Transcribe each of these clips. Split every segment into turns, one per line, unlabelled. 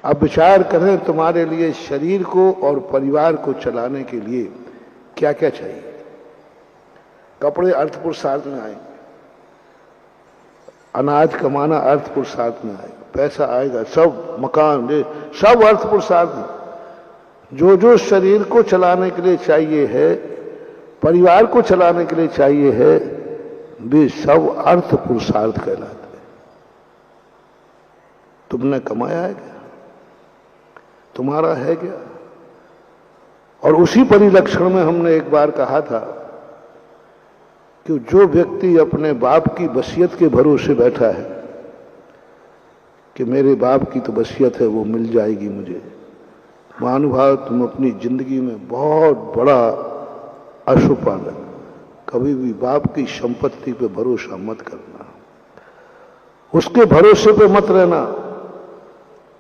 अब विचार करें तुम्हारे लिए शरीर को और परिवार को चलाने के लिए क्या क्या चाहिए। कपड़े अर्थ पुरुषार्थ में आएंगे, अनाज कमाना अर्थ पुरुषार्थ में आएगा, पैसा आएगा, सब मकान सब अर्थ पुरुषार्थ में। जो जो शरीर को चलाने के लिए चाहिए है, परिवार को चलाने के लिए चाहिए है, वे सब अर्थ पुरुषार्थ कहलाते हैं। तुमने कमाया है क्या? तुम्हारा है क्या? और उसी परिलक्षण में हमने एक बार कहा था कि जो व्यक्ति अपने बाप की वसीयत के भरोसे बैठा है कि मेरे बाप की तो वसीयत है, वो मिल जाएगी मुझे, महानुभाव तुम अपनी जिंदगी में बहुत बड़ा अशुभ पालन। कभी भी बाप की संपत्ति पे भरोसा मत करना, उसके भरोसे पे मत रहना,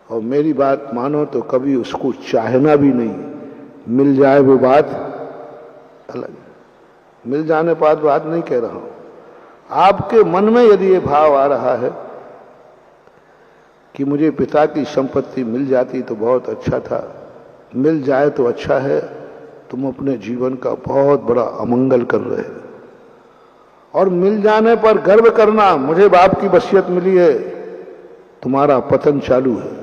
और मेरी बात मानो तो कभी उसको चाहना भी नहीं। मिल जाए वो बात अलग, मिल जाने पर बात नहीं कह रहा हूं। आपके मन में यदि ये भाव आ रहा है कि मुझे पिता की संपत्ति मिल जाती तो बहुत अच्छा था, मिल जाए तो अच्छा है, तुम अपने जीवन का बहुत बड़ा अमंगल कर रहे हो। और मिल जाने पर गर्व करना, मुझे बाप की वसीयत मिली है, तुम्हारा पतन चालू है।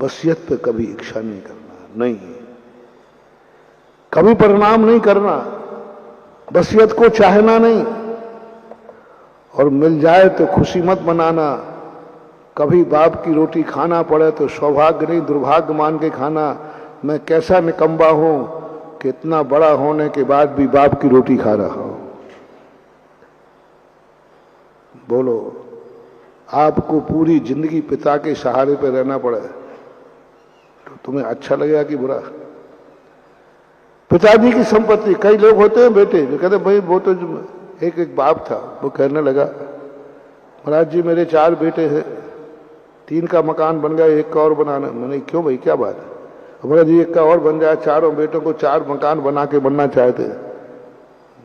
वसीयत पे कभी इच्छा नहीं करना, नहीं, कभी परिणाम नहीं करना, वसीयत को चाहना नहीं। और मिल जाए तो खुशी मत मनाना, कभी बाप की रोटी खाना पड़े तो सौभाग्य नहीं दुर्भाग्य मान के खाना। मैं कैसा निकम्मा हूं कि इतना बड़ा होने के बाद भी बाप की रोटी खा रहा हूं। बोलो, आपको पूरी जिंदगी पिता के सहारे पे रहना पड़े तो तुम्हें अच्छा लगेगा कि बुरा? पिताजी की संपत्ति, कई लोग होते हैं बेटे जो कहते भाई वो तो एक बाप था, वो कहने लगा महाराज जी मेरे 4 बेटे हैं, 3 का मकान बन गया, 1 का और बनाना। मैंने क्यों भाई क्या बात है? महाराज जी 1 का और बन जाए, चारों बेटों को 4 मकान बना के बनना चाहते।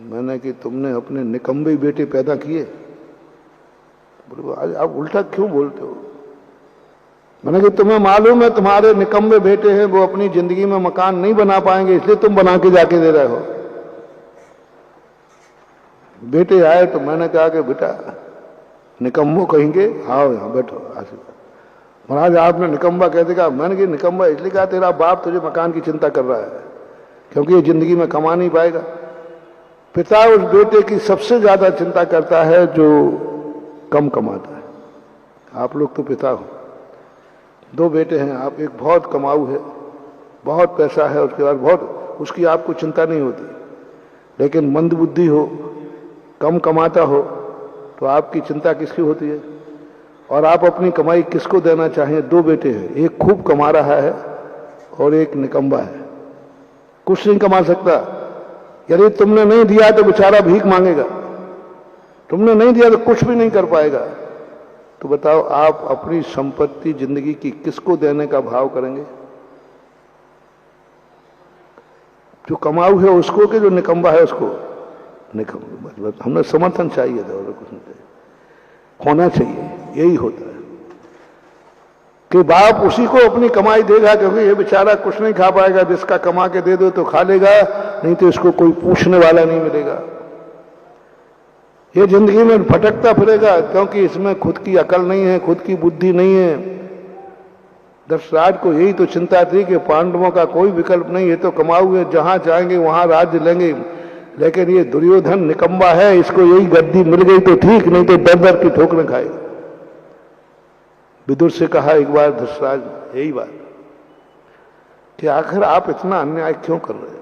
मैंने कि तुमने अपने निकम्बे बेटे पैदा किए? बोले आज आप उल्टा क्यों बोलते हो? मैंने कि तुम्हें मालूम है तुम्हारे निकम्बे बेटे हैं, वो अपनी जिंदगी में मकान नहीं बना पाएंगे, इसलिए तुम बना के जाके दे रहे हो। बेटे आए तो मैंने कहा कि बेटा निकम्बो कहेंगे, आओ यहाँ बैठो आशीर्वाद। महाराज आपने निकम्बा कैसे कहा? मैंने कि निकम्बा इसलिए कहा तेरा बाप तुझे मकान की चिंता कर रहा है, क्योंकि ये जिंदगी में कमा नहीं पाएगा। पिता उस बेटे की सबसे ज्यादा चिंता करता है जो कम कमाता है। आप लोग तो पिता हो, 2 बेटे हैं आप, एक बहुत कमाऊ है, बहुत पैसा है, उसके बाद बहुत उसकी आपको चिंता नहीं होती। लेकिन मंदबुद्धि हो, कम कमाता हो, तो आपकी चिंता किसकी होती है? और आप अपनी कमाई किसको देना चाहें? 2 बेटे हैं, एक खूब कमा रहा है और एक निकम्बा है, कुछ नहीं कमा सकता। यदि तुमने नहीं दिया तो बेचारा भीख मांगेगा, तुमने नहीं दिया तो कुछ भी नहीं कर पाएगा। तो बताओ आप अपनी संपत्ति जिंदगी की किसको देने का भाव करेंगे? जो कमाऊ है उसको कि जो निकम्बा है उसको? निकम्बा। हमें समर्थन चाहिए था और कुछ नहीं चाहिए, होना चाहिए। यही होता है कि बाप उसी को अपनी कमाई देगा, क्योंकि ये बेचारा कुछ नहीं खा पाएगा। जिसका कमा के दे दो तो खा लेगा, नहीं तो इसको कोई पूछने वाला नहीं मिलेगा। ये जिंदगी में भटकता फिरेगा, क्योंकि इसमें खुद की अकल नहीं है, खुद की बुद्धि नहीं है। दशरथ को यही तो चिंता थी कि पांडवों का कोई विकल्प नहीं है, तो कमाऊ है, जहां जाएंगे वहां राज्य लेंगे। लेकिन ये दुर्योधन निकम्बा है, इसको यही गद्दी मिल गई तो ठीक, नहीं तो दर दर की ठोकरें खाएगा। विदुर से कहा एक बार धृतराष्ट्र यही बात कि आखिर आप इतना अन्याय क्यों कर रहे हैं?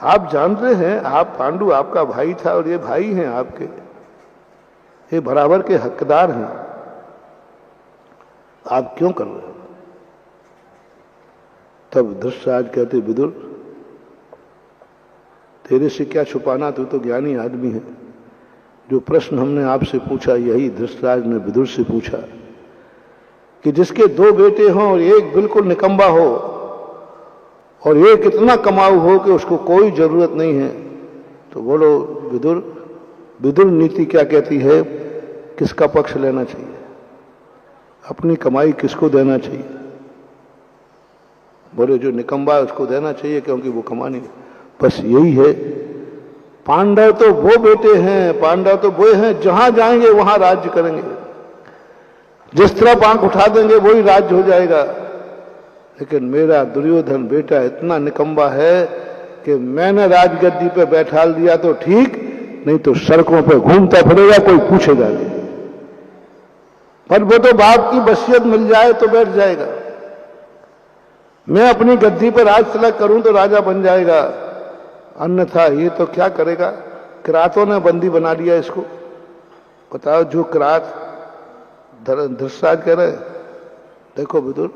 आप जानते हैं आप पांडु आपका भाई था और ये भाई हैं आपके, ये बराबर के हकदार हैं, आप क्यों कर रहे हो? तब धृतराष्ट्र कहते विदुर तेरे से क्या छुपाना, तू तो ज्ञानी आदमी है। जो प्रश्न हमने आपसे पूछा यही धृतराष्ट्र ने विदुर से पूछा कि जिसके 2 बेटे हों और एक बिल्कुल निकम्बा हो और एक इतना कमाऊ हो कि उसको कोई जरूरत नहीं है, तो बोलो विदुर नीति क्या कहती है, किसका पक्ष लेना चाहिए? अपनी कमाई किसको देना चाहिए? बोले जो निकम्बा है उसको देना चाहिए क्योंकि वो कमा नहीं। बस यही है। पांडव तो वो बेटे हैं, पांडव तो वो हैं जहां जाएंगे वहां राज्य करेंगे, जिस तरफ आंख उठा देंगे वही राज्य हो जाएगा। लेकिन मेरा दुर्योधन बेटा इतना निकम्बा है कि मैंने राजगद्दी पे बैठा दिया तो ठीक, नहीं तो सड़कों पे घूमता फिरेगा, कोई पूछेगा नहीं। पर वो तो बाप की वसीयत मिल जाए तो बैठ जाएगा। मैं अपनी गद्दी पर राज तिलक करूं तो राजा बन जाएगा, अन्यथा ये तो क्या करेगा? किरातों ने बंदी बना लिया इसको। बताओ, जो किरात धृतराज कह रहे, देखो विदुर,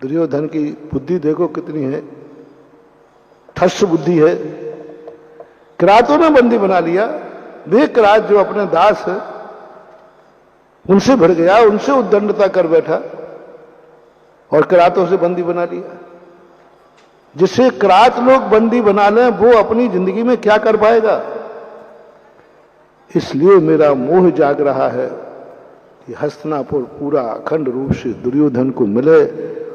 दुर्योधन की बुद्धि देखो कितनी है, ठस बुद्धि है। किरातों ने बंदी बना लिया। वे किरात जो अपने दास है उनसे भिड़ गया, उनसे उद्दंडता कर बैठा और किरातों से बंदी बना लिया। जिसे किरात लोग बंदी बना लें वो अपनी जिंदगी में क्या कर पाएगा? इसलिए मेरा मोह जाग रहा है कि हस्तिनापुर पूरा अखंड रूप से दुर्योधन को मिले,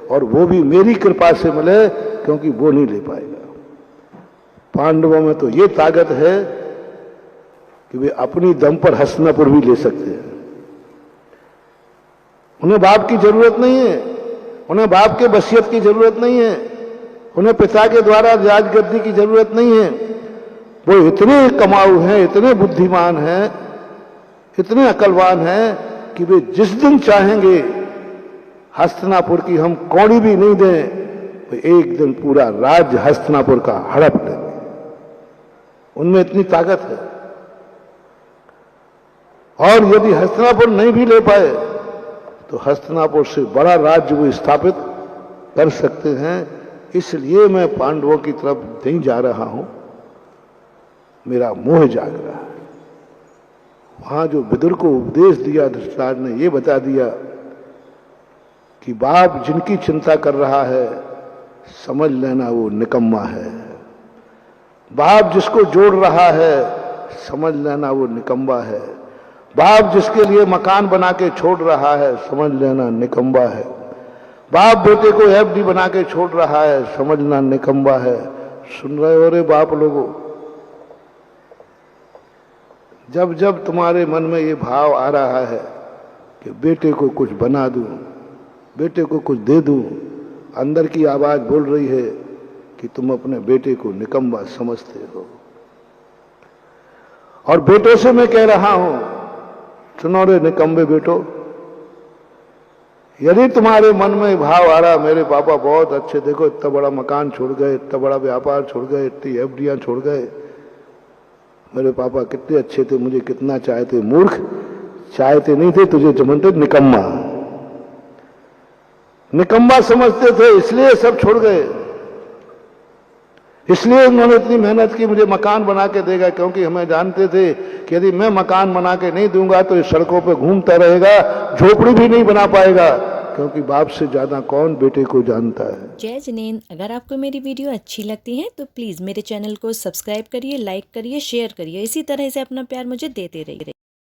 और वो भी मेरी कृपा से मिले, क्योंकि वो नहीं ले पाएगा। पांडवों में तो ये ताकत है कि वे अपनी दम पर हस्तिनापुर भी ले सकते हैं। उन्हें बाप की जरूरत नहीं है, उन्हें बाप के वसीयत की जरूरत नहीं है, उन्हें पिता के द्वारा राजगद्दी की जरूरत नहीं है। वो इतने कमाऊ हैं, इतने बुद्धिमान हैं, इतने अकलवान हैं कि वे जिस दिन चाहेंगे हस्तिनापुर की हम कौड़ी भी नहीं दें, तो एक दिन पूरा राज्य हस्तिनापुर का हड़प लेंगे। उनमें इतनी ताकत है। और यदि हस्तिनापुर नहीं भी ले पाए तो हस्तिनापुर से बड़ा राज्य वो स्थापित कर सकते हैं। इसलिए मैं पांडवों की तरफ नहीं जा रहा हूं, मेरा मोह जाग रहा है। वहां जो विदुर को उपदेश दिया धृतराज ने, ये बता दिया कि बाप जिनकी चिंता कर रहा है समझ लेना वो निकम्मा है, बाप जिसको जोड़ रहा है समझ लेना वो निकम्मा है, बाप जिसके लिए मकान बना के छोड़ रहा है समझ लेना निकम्मा है, बाप बेटे को एफडी बना के छोड़ रहा है समझना निकम्मा है। सुन रहे हो रे बाप लोगों? जब जब तुम्हारे मन में ये भाव आ रहा है कि बेटे को कुछ बना दूं, बेटे को कुछ दे दूं, अंदर की आवाज बोल रही है कि तुम अपने बेटे को निकम्मा समझते हो। और बेटों से मैं कह रहा हूं, सुनो रे निकम्बे बेटो, यदि तुम्हारे मन में भाव आ रहा मेरे पापा बहुत अच्छे, देखो इतना बड़ा मकान छोड़ गए, इतना बड़ा व्यापार छोड़ गए, इतनी एफडियां छोड़ गए, मेरे पापा कितने अच्छे थे, मुझे कितना चाहते, मूर्ख चाहते नहीं थे, तुझे जमनते निकम्मा, निकम्मा समझते थे, इसलिए सब छोड़ गए, इसलिए उन्होंने इतनी मेहनत की मुझे मकान बना के देगा, क्योंकि हमें जानते थे कि यदि मैं मकान बना के नहीं दूंगा तो इस सड़कों पे घूमता रहेगा, झोपड़ी भी नहीं बना पाएगा, क्योंकि बाप से ज्यादा कौन बेटे को जानता है।
जय जिनेंद्र, अगर आपको मेरी वीडियो अच्छी लगती है तो प्लीज़ मेरे चैनल को सब्सक्राइब करिए, लाइक करिए, शेयर करिए। इसी तरह से अपना प्यार मुझे देते रहिए।